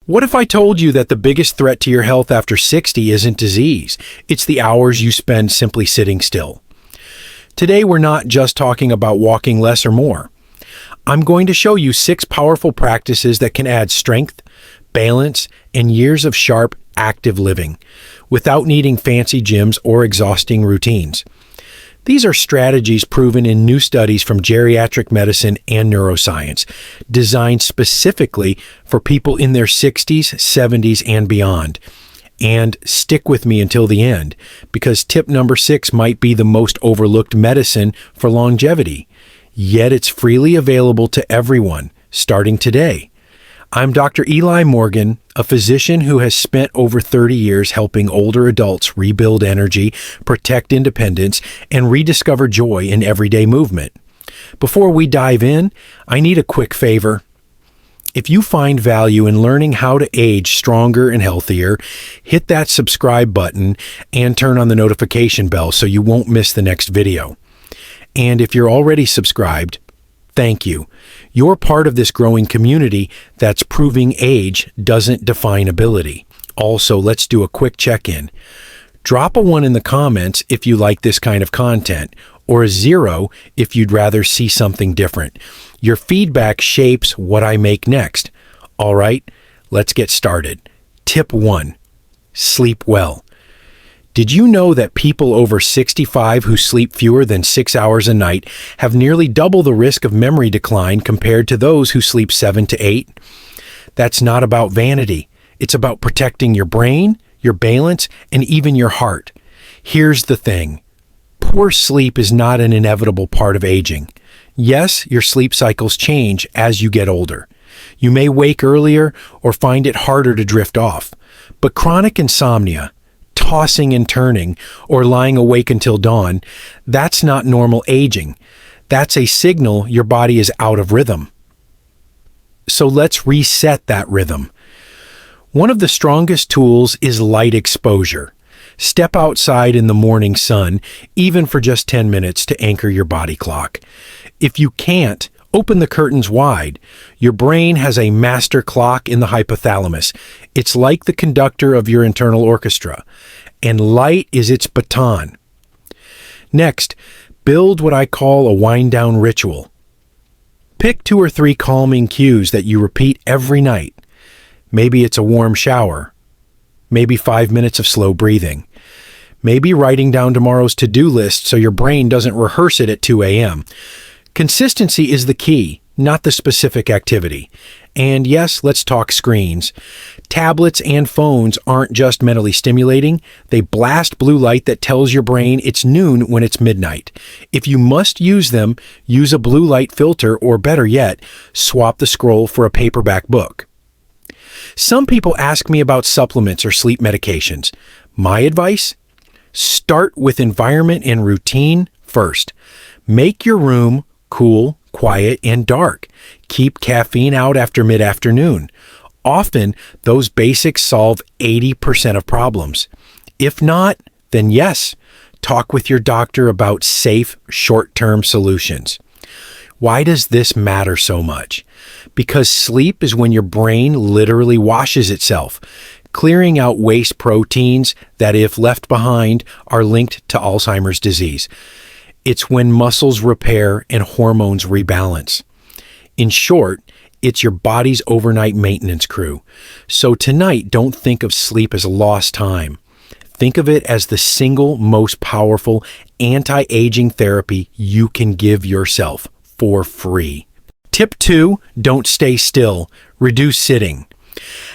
What if I told you that the biggest threat to your health after 60 isn't disease? It's the hours you spend simply sitting still. Today, we're not just talking about walking less or more. I'm going to show you 6 powerful practices that can add strength, balance, and years of sharp, active living without needing fancy gyms or exhausting routines. These are strategies proven in new studies from geriatric medicine and neuroscience, designed specifically for people in their 60s, 70s, and beyond. And stick with me until the end, because tip number 6 might be the most overlooked medicine for longevity. Yet it's freely available to everyone, starting today. I'm Dr. Eli Morgan, a physician who has spent over 30 years helping older adults rebuild energy, protect independence, and rediscover joy in everyday movement. Before we dive in, I need a quick favor. If you find value in learning how to age stronger and healthier, hit that subscribe button and turn on the notification bell so you won't miss the next video. And if you're already subscribed, thank you. You're part of this growing community that's proving age doesn't define ability. Also, let's do a quick check-in. Drop a 1 in the comments if you like this kind of content, or a 0 if you'd rather see something different. Your feedback shapes what I make next. All right, let's get started. Tip 1, sleep well. Did you know that people over 65 who sleep fewer than 6 hours a night have nearly double the risk of memory decline compared to those who sleep 7 to 8? That's not about vanity. It's about protecting your brain, your balance, and even your heart. Here's the thing. Poor sleep is not an inevitable part of aging. Yes, your sleep cycles change as you get older. You may wake earlier or find it harder to drift off. But chronic insomnia, tossing and turning, or lying awake until dawn, that's not normal aging. That's a signal your body is out of rhythm. So let's reset that rhythm. One of the strongest tools is light exposure. Step outside in the morning sun, even for just 10 minutes to anchor your body clock. If you can't, open the curtains wide. Your brain has a master clock in the hypothalamus. It's like the conductor of your internal orchestra, and light is its baton. Next, build what I call a wind-down ritual. Pick 2 or 3 calming cues that you repeat every night. Maybe it's a warm shower. Maybe 5 minutes of slow breathing. Maybe writing down tomorrow's to-do list so your brain doesn't rehearse it at 2 a.m. Consistency is the key, not the specific activity. And yes, let's talk screens. Tablets and phones aren't just mentally stimulating. They blast blue light that tells your brain it's noon when it's midnight. If you must use them, use a blue light filter, or better yet, swap the scroll for a paperback book. Some people ask me about supplements or sleep medications. My advice? Start with environment and routine first. Make your room cool, quiet, and dark. Keep caffeine out after mid-afternoon. Often, those basics solve 80% of problems. If not, then yes, talk with your doctor about safe, short-term solutions. Why does this matter so much? Because sleep is when your brain literally washes itself, clearing out waste proteins that, if left behind, are linked to Alzheimer's disease. It's when muscles repair and hormones rebalance. In short, it's your body's overnight maintenance crew. So tonight, don't think of sleep as lost time. Think of it as the single most powerful anti-aging therapy you can give yourself for free. Tip 2, don't stay still. Reduce sitting.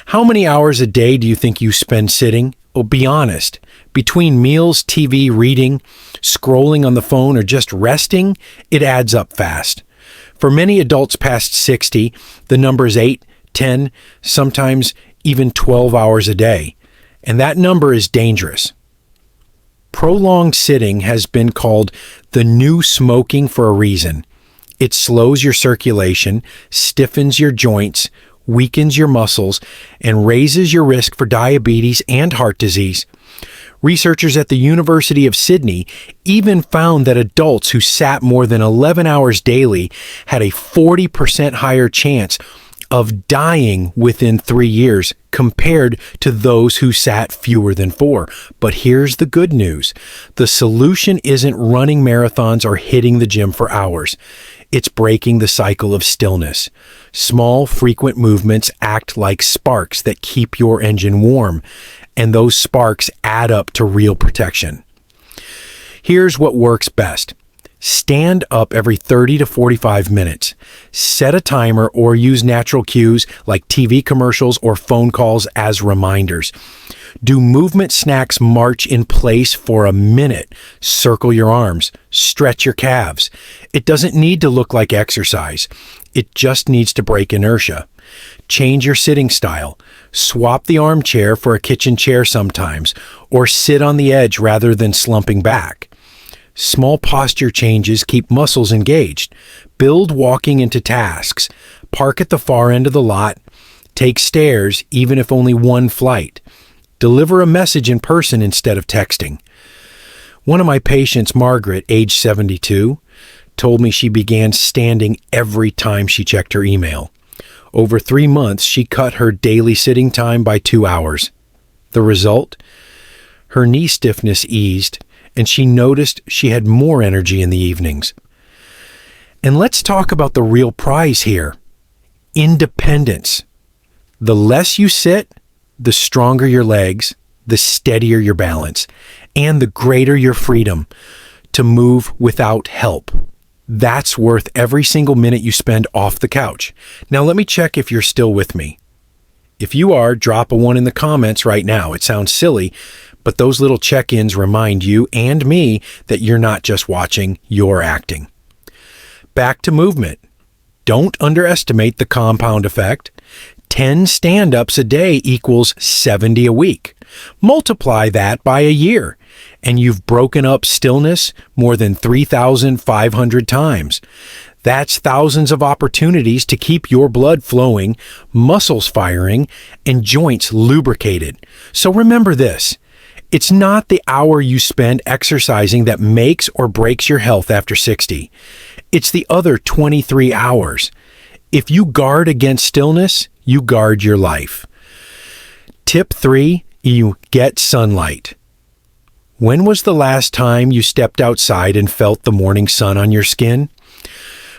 How many hours a day do you think you spend sitting? Oh, be honest. Between meals, TV, reading, scrolling on the phone, or just resting, it adds up fast. For many adults past 60, the number is 8, 10, sometimes even 12 hours a day. And that number is dangerous. Prolonged sitting has been called the new smoking for a reason. It slows your circulation, stiffens your joints, weakens your muscles, and raises your risk for diabetes and heart disease. Researchers at the University of Sydney even found that adults who sat more than 11 hours daily had a 40% higher chance of dying within 3 years compared to those who sat fewer than 4. But here's the good news. The solution isn't running marathons or hitting the gym for hours. It's breaking the cycle of stillness. Small, frequent movements act like sparks that keep your engine warm, and those sparks add up to real protection. Here's what works best. Stand up every 30 to 45 minutes. Set a timer or use natural cues like TV commercials or phone calls as reminders. Do movement snacks march in place for a minute? Circle your arms. Stretch your calves. It doesn't need to look like exercise. It just needs to break inertia. Change your sitting style. Swap the armchair for a kitchen chair sometimes, or sit on the edge rather than slumping back. Small posture changes keep muscles engaged. Build walking into tasks. Park at the far end of the lot. Take stairs, even if only one flight. Deliver a message in person instead of texting. One of my patients, Margaret, age 72, told me she began standing every time she checked her email. Over 3 months, she cut her daily sitting time by 2 hours. The result? Her knee stiffness eased, and she noticed she had more energy in the evenings. And let's talk about the real prize here. Independence. The less you sit, the stronger your legs, the steadier your balance, and the greater your freedom to move without help. That's worth every single minute you spend off the couch. Now let me check if you're still with me. If you are, drop a 1 in the comments right now. It sounds silly, but those little check-ins remind you and me that you're not just watching, you're acting. Back to movement. Don't underestimate the compound effect. 10 stand-ups a day equals 70 a week. Multiply that by a year, and you've broken up stillness more than 3,500 times. That's thousands of opportunities to keep your blood flowing, muscles firing, and joints lubricated. So remember this. It's not the hour you spend exercising that makes or breaks your health after 60. It's the other 23 hours. If you guard against stillness, you guard your life. Tip 3, you get sunlight. When was the last time you stepped outside and felt the morning sun on your skin?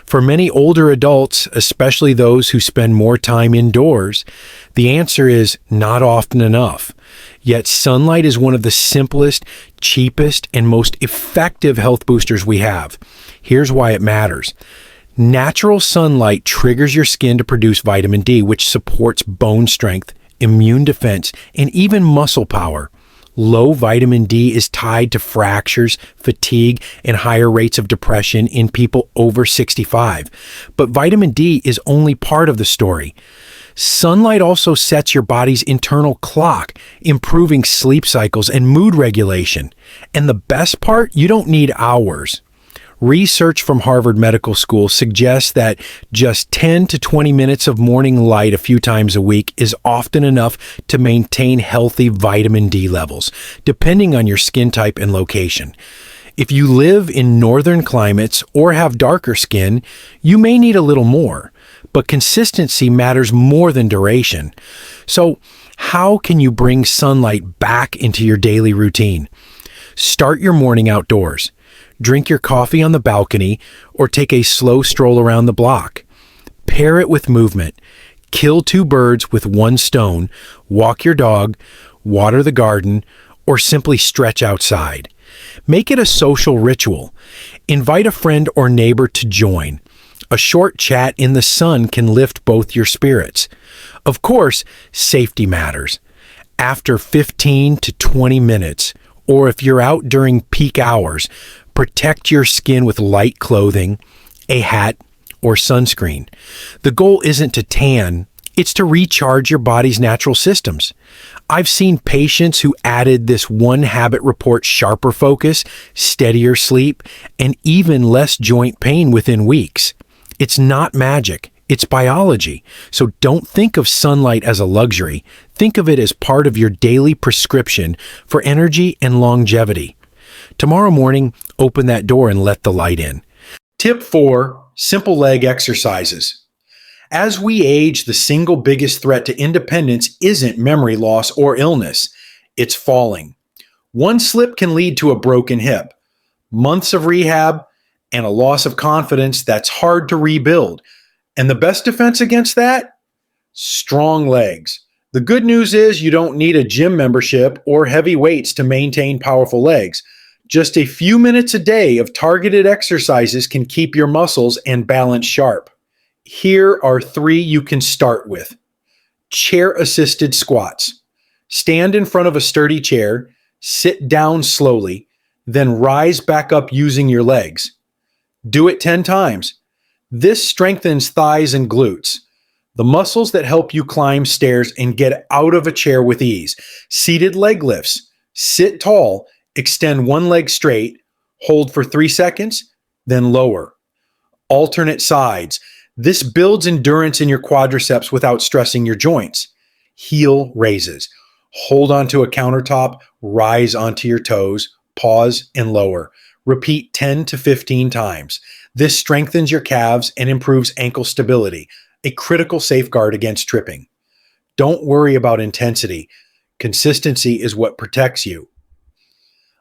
For many older adults, especially those who spend more time indoors, the answer is not often enough. Yet sunlight is one of the simplest, cheapest, and most effective health boosters we have. Here's why it matters. Natural sunlight triggers your skin to produce vitamin D, which supports bone strength, immune defense, and even muscle power. Low vitamin D is tied to fractures, fatigue, and higher rates of depression in people over 65. But vitamin D is only part of the story. Sunlight also sets your body's internal clock, improving sleep cycles and mood regulation. And the best part, you don't need hours. Research from Harvard Medical School suggests that just 10 to 20 minutes of morning light a few times a week is often enough to maintain healthy vitamin D levels, depending on your skin type and location. If you live in northern climates or have darker skin, you may need a little more, but consistency matters more than duration. So, how can you bring sunlight back into your daily routine? Start your morning outdoors. Drink your coffee on the balcony or take a slow stroll around the block. Pair it with movement. Kill 2 birds with 1 stone. Walk your dog, water the garden, or simply stretch outside. Make it a social ritual. Invite a friend or neighbor to join. A short chat in the sun can lift both your spirits. Of course, safety matters. After 15 to 20 minutes, or if you're out during peak hours, protect your skin with light clothing, a hat, or sunscreen. The goal isn't to tan, it's to recharge your body's natural systems. I've seen patients who added this one habit report sharper focus, steadier sleep, and even less joint pain within weeks. It's not magic, it's biology. So don't think of sunlight as a luxury. Think of it as part of your daily prescription for energy and longevity. Tomorrow morning, open that door and let the light in. Tip 4, simple leg exercises. As we age, the single biggest threat to independence isn't memory loss or illness, it's falling. One slip can lead to a broken hip, months of rehab, and a loss of confidence that's hard to rebuild. And the best defense against that? Strong legs. The good news is you don't need a gym membership or heavy weights to maintain powerful legs. Just a few minutes a day of targeted exercises can keep your muscles and balance sharp. Here are 3 you can start with. Chair-assisted squats. Stand in front of a sturdy chair, sit down slowly, then rise back up using your legs. Do it 10 times. This strengthens thighs and glutes, the muscles that help you climb stairs and get out of a chair with ease. Seated leg lifts. Sit tall, extend one leg straight, hold for 3 seconds, then lower. Alternate sides. This builds endurance in your quadriceps without stressing your joints. Heel raises. Hold onto a countertop, rise onto your toes, pause, and lower. Repeat 10 to 15 times. This strengthens your calves and improves ankle stability, a critical safeguard against tripping. Don't worry about intensity. Consistency is what protects you.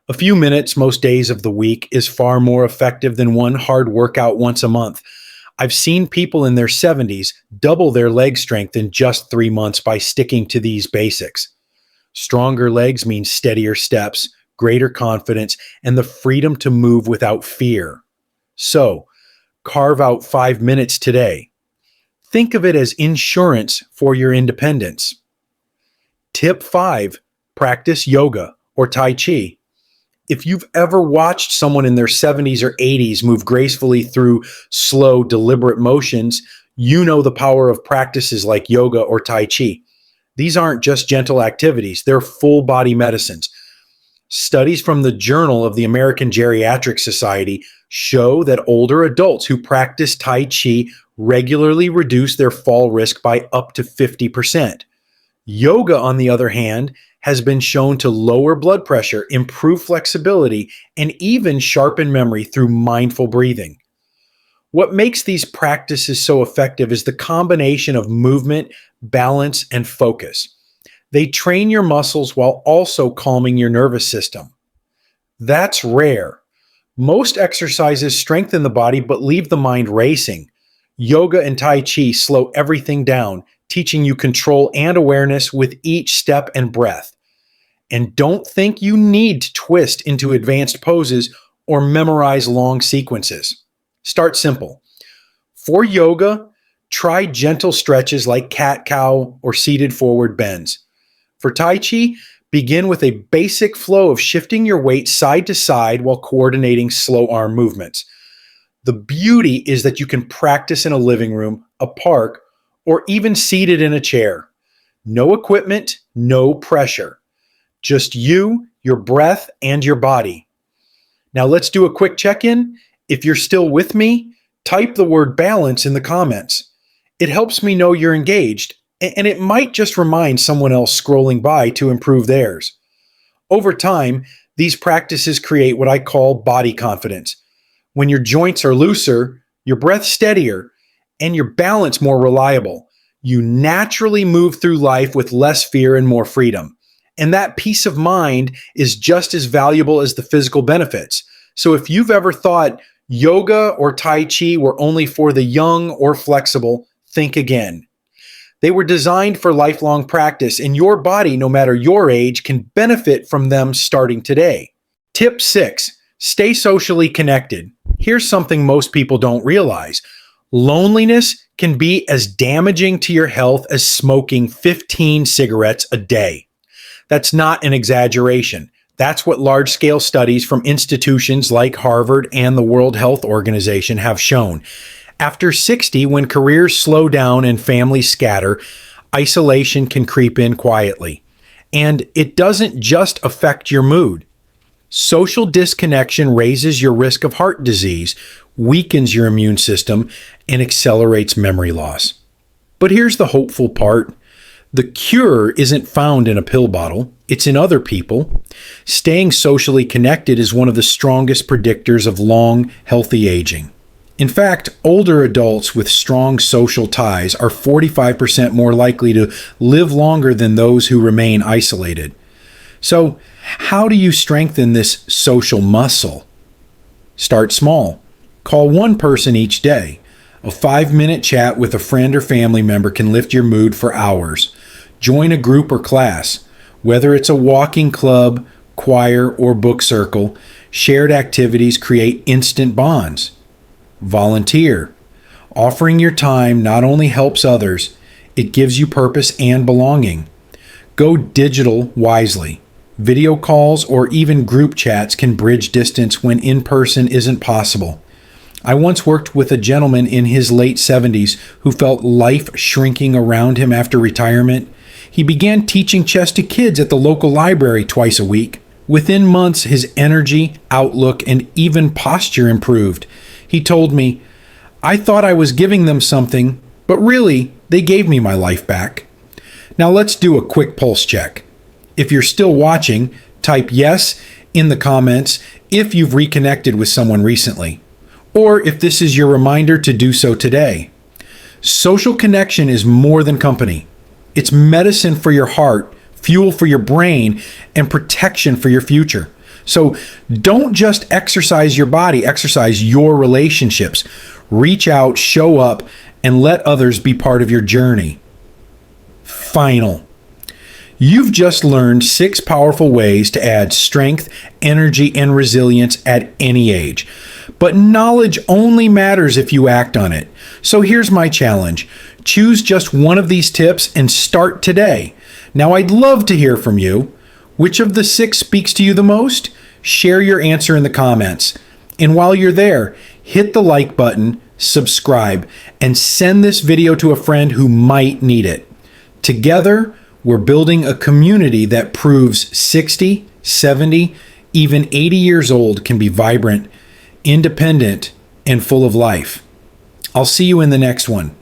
A few minutes most days of the week is far more effective than one hard workout once a month. I've seen people in their 70s double their leg strength in just 3 months by sticking to these basics. Stronger legs mean steadier steps, greater confidence, and the freedom to move without fear. So, carve out 5 minutes today. Think of it as insurance for your independence. Tip 5, practice yoga or Tai Chi. If you've ever watched someone in their 70s or 80s move gracefully through slow, deliberate motions, you know the power of practices like yoga or Tai Chi. These aren't just gentle activities, they're full body medicines. Studies from the Journal of the American Geriatric Society show that older adults who practice Tai Chi regularly reduce their fall risk by up to 50%. Yoga, on the other hand, has been shown to lower blood pressure, improve flexibility, and even sharpen memory through mindful breathing. What makes these practices so effective is the combination of movement, balance, and focus. They train your muscles while also calming your nervous system. That's rare. Most exercises strengthen the body but leave the mind racing. Yoga and Tai Chi slow everything down, teaching you control and awareness with each step and breath. And don't think you need to twist into advanced poses or memorize long sequences. Start simple. For yoga, try gentle stretches like cat-cow or seated forward bends. For Tai Chi, begin with a basic flow of shifting your weight side to side while coordinating slow arm movements. The beauty is that you can practice in a living room, a park, or even seated in a chair. No equipment, no pressure. Just you, your breath, and your body. Now let's do a quick check-in. If you're still with me, type the word balance in the comments. It helps me know you're engaged, and it might just remind someone else scrolling by to improve theirs. Over time, these practices create what I call body confidence. When your joints are looser, your breath steadier, and your balance more reliable, you naturally move through life with less fear and more freedom. And that peace of mind is just as valuable as the physical benefits. So if you've ever thought yoga or Tai Chi were only for the young or flexible, think again. They were designed for lifelong practice, and your body, no matter your age, can benefit from them starting today. Tip 6, stay socially connected. Here's something most people don't realize. Loneliness can be as damaging to your health as smoking 15 cigarettes a day. That's not an exaggeration. That's what large-scale studies from institutions like Harvard and the World Health Organization have shown. After 60, when careers slow down and families scatter, isolation can creep in quietly. And it doesn't just affect your mood. Social disconnection raises your risk of heart disease, weakens your immune system, and accelerates memory loss. But here's the hopeful part. The cure isn't found in a pill bottle, it's in other people. Staying socially connected is one of the strongest predictors of long, healthy aging. In fact, older adults with strong social ties are 45% more likely to live longer than those who remain isolated. So, how do you strengthen this social muscle? Start small. Call one person each day. A 5-minute chat with a friend or family member can lift your mood for hours. Join a group or class. Whether it's a walking club, choir, or book circle, shared activities create instant bonds. Volunteer. Offering your time not only helps others, it gives you purpose and belonging. Go digital wisely. Video calls or even group chats can bridge distance when in-person isn't possible. I once worked with a gentleman in his late 70s who felt life shrinking around him after retirement. He began teaching chess to kids at the local library twice a week. Within months, his energy, outlook, and even posture improved. He told me, "I thought I was giving them something, but really, they gave me my life back." Now let's do a quick pulse check. If you're still watching, type yes in the comments if you've reconnected with someone recently, or if this is your reminder to do so today. Social connection is more than company. It's medicine for your heart, fuel for your brain, and protection for your future. So don't just exercise your body, exercise your relationships. Reach out, show up, and let others be part of your journey. Final. You've just learned 6 powerful ways to add strength, energy, and resilience at any age. But knowledge only matters if you act on it. So here's my challenge. Choose just one of these tips and start today. Now I'd love to hear from you. Which of the 6 speaks to you the most? Share your answer in the comments. And while you're there, hit the like button, subscribe, and send this video to a friend who might need it. Together, we're building a community that proves 60, 70, even 80 years old can be vibrant, independent, and full of life. I'll see you in the next one.